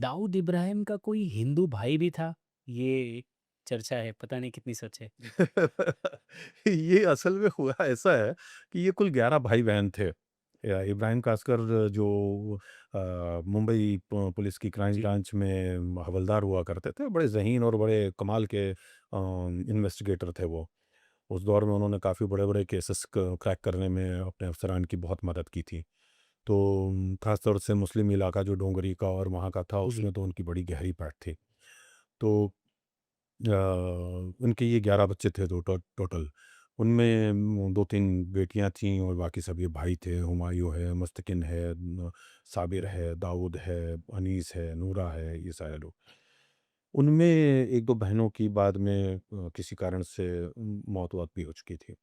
दाऊद इब्राहिम का कोई हिंदू भाई भी था, ये चर्चा है, पता नहीं कितनी सच है। ये असल में हुआ ऐसा है कि ये कुल 11 भाई-बहन थे। इब्राहिम कासकर जो मुंबई पुलिस की क्राइम जी, ब्रांच में हवलदार हुआ करते थे, बड़े ज़हीन और बड़े कमाल के इन्वेस्टिगेटर थे वो। उस दौर में उन्होंने काफ़ी बड़े-बड़े केसेस क क्रैक करने में अपने अफ़सरान की बहुत मदद की थी। तो ख़ास तौर से मुस्लिम इलाका जो डोंगरी का और वहाँ का था, जी, उसमें तो उनकी बड़ी गहरी पैठ थी। तो उनके ये 11 बच्चे थे टोटल। उनमें 2-3 बेटियाँ थीं और बाकी सब ये भाई थे। हुमायूँ है, मुस्तकिन है, साबिर है, दाऊद है, अनीस है, नूरा है, ये सारे लोग। उनमें 1-2 बहनों की बाद में किसी कारण से मौत-वौत भी हो चुकी थी।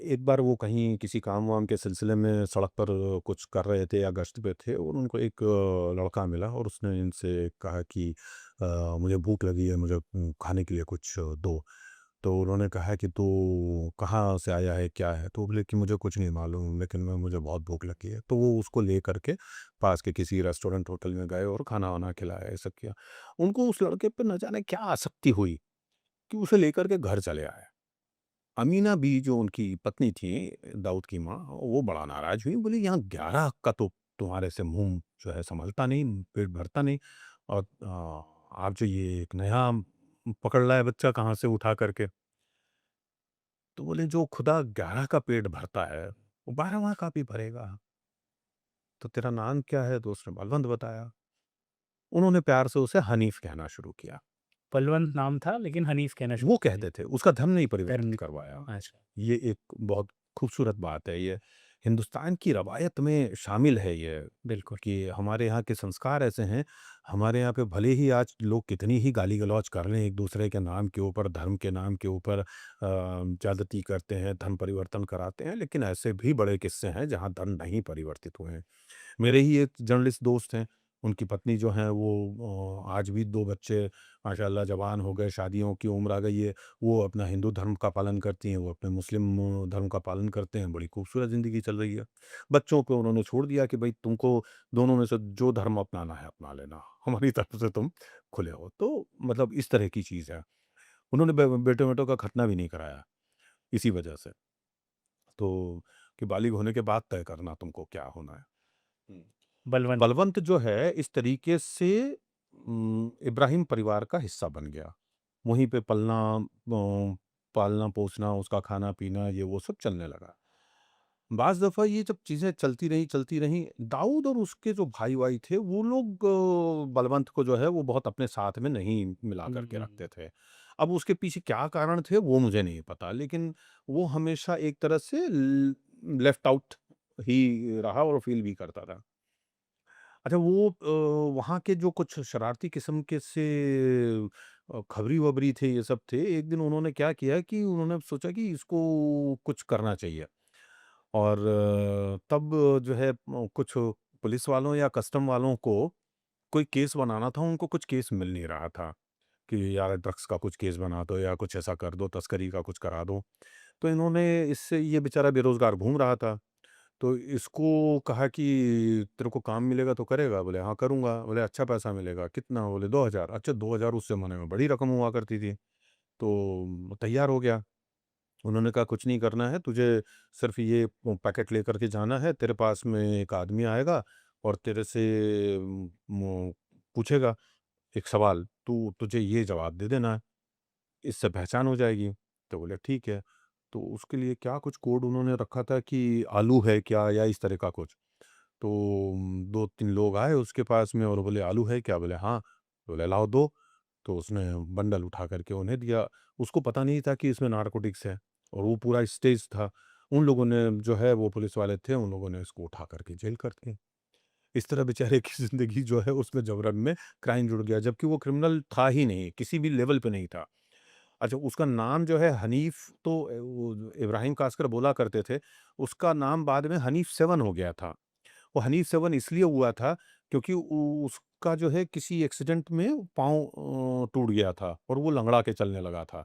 एक बार वो कहीं किसी काम-वाम के सिलसिले में सड़क पर कुछ कर रहे थे या गश्त पे थे और उनको एक लड़का मिला और उसने इनसे कहा कि मुझे भूख लगी है, मुझे खाने के लिए कुछ दो। तो उन्होंने कहा कि तू कहाँ से आया है, क्या है? तो वो बोले कि मुझे कुछ नहीं मालूम लेकिन मैं मुझे बहुत भूख लगी है। तो वो उसको लेकर के पास के किसी रेस्टोरेंट, होटल में गए और खाना-वाना खिलाया, ये सब किया। उनको उस लड़के पे न जाने क्या आसक्ति हुई कि उसे लेकर के घर चले आए। अमीना बी जो उनकी पत्नी थी, दाऊद की माँ, वो बड़ा नाराज़ हुई, बोली यहाँ 11 का तो तुम्हारे से मुँह जो है संभलता नहीं, पेट भरता नहीं और आप जो ये एक नया पकड़ लाए बच्चा कहाँ से उठा करके। तो बोले जो खुदा 11 का पेट भरता है, वो 12वाँ का भी भरेगा। तो तेरा नाम क्या है? तो उसने बलवंत बताया। उन्होंने प्यार से उसे हनीफ कहना शुरू किया। बलवंत नाम था लेकिन हनीफ कहना वो शुरू कर दिया। कहते थे, उसका धर्म नहीं परिवर्तित धर्म करवाया। अच्छा, ये एक बहुत खूबसूरत बात है ये। हिंदुस्तान की रवायत में शामिल है ये बिल्कुल। कि हमारे यहाँ के संस्कार ऐसे हैं, हमारे यहाँ पे भले ही आज लोग कितनी ही गाली-गलौच कर लें एक-दूसरे के नाम के ऊपर, धर्म के नाम के ऊपर ज़्यादती करते हैं, धर्म परिवर्तन कराते हैं, लेकिन ऐसे भी बड़े किस्से हैं जहाँ धर्म नहीं परिवर्तित हुए हैं। मेरे ही एक जर्नलिस्ट दोस्त हैं, उनकी पत्नी जो हैं वो आज भी 2 बच्चे माशाअल्लाह जवान हो गए, शादियों की उम्र आ गई है, वो अपना हिंदू धर्म का पालन करती हैं, वो अपने मुस्लिम धर्म का पालन करते हैं, बड़ी खूबसूरत ज़िंदगी चल रही है। बच्चों को उन्होंने छोड़ दिया कि भई तुमको दोनों में से जो धर्म अपनाना है अपना लेना, हमारी तरफ से तुम खुले हो। तो मतलब इस तरह की चीज़ है। उन्होंने बेटे-वेटों का खतना भी नहीं कराया, इसी वजह से। तो कि बालिग होने के बाद तय करना तुमको क्या होना है। हुँ। बलवंत बलवंत जो है इस तरीके से इब्राहिम परिवार का हिस्सा बन गया। वहीं पे पालना-पोसना, उसका खाना-पीना ये वो सब चलने लगा। बाज़ दफ़ा ये जब चीज़ें चलती रहीं, दाऊद और उसके जो भाई-वाई थे वो लोग बलवंत को जो है वो बहुत अपने साथ में नहीं मिला हुँ, कर के हुँ, रखते हुँ। थे। अब उसके पीछे क्या कारण थे वो मुझे नहीं पता, लेकिन वो हमेशा एक तरह से लेफ्ट आउट ही रहा और फ़ील भी करता था। अच्छा वो वहाँ के जो कुछ शरारती किस्म के से खबरी-वबरी थे, ये सब थे। एक दिन उन्होंने क्या किया कि उन्होंने सोचा कि इसको कुछ करना चाहिए और तब जो है कुछ पुलिस वालों या कस्टम वालों को कोई केस बनाना था, उनको कुछ केस मिल नहीं रहा था कि यार ड्रग्स का कुछ केस बना दो या कुछ ऐसा कर दो, तस्करी का कुछ करा दो। तो इन्होंने इससे ये बेचारा बेरोज़गार घूम रहा था। तो इसको कहा कि तेरे को काम मिलेगा तो करेगा? बोले हाँ करूँगा। बोले अच्छा पैसा मिलेगा, कितना? बोले 2000। अच्छा 2000 उस ज़माने में बड़ी रकम हुआ करती थी। तो तैयार हो गया। उन्होंने कहा कुछ नहीं करना है, तुझे सिर्फ़ ये पैकेट लेकर के जाना है, तेरे पास में एक आदमी आएगा और तेरे से मो पूछेगा एक सवाल, तुझे ये जवाब दे देना है, इससे पहचान हो जाएगी। तो बोले ठीक है। तो उसके लिए क्या कुछ कोड उन्होंने रखा था कि आलू है क्या या इस तरह का कुछ। तो 2-3 लोग आए उसके पास में और बोले, "आलू है क्या?" बोले, "हाँ।" बोले, "लाओ दो।" तो उसने बंडल उठा कर के उन्हें दिया। उसको पता नहीं था कि इसमें नारकोटिक्स है और वो पूरा स्टेज था। उन लोगों ने जो है वो पुलिस वाले थे, उन लोगों ने इसको उठा कर के जेल कर दिया। इस तरह बेचारे की ज़िंदगी जो है उसमें जबरन में क्राइम जुड़ गया, जबकि वो क्रिमिनल था ही नहीं, किसी भी लेवल पे नहीं था। अच्छा उसका नाम जो है हनीफ तो वो इब्राहिम कासकर बोला करते थे, उसका नाम बाद में हनीफ 7 हो गया था। वो हनीफ 7 इसलिए हुआ था क्योंकि उ उसका जो है किसी एक्सीडेंट में पाँव टूट गया था और वो लँगड़ा के चलने लगा था।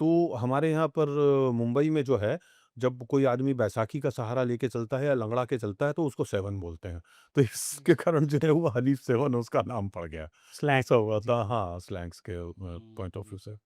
तो हमारे यहाँ पर मुंबई में जो है जब कोई आदमी बैसाखी का सहारा लेके चलता है या लंगड़ा के चलता है तो उसको सेवन बोलते हैं। तो इसके कारण जो है वो हनीफ सेवन उसका नाम पड़ गया। स्लैंग ऐसा हुआ जी। था हाँ, स्लैंग्स के हुँ, पॉइंट ऑफ हुँ। व्यू से।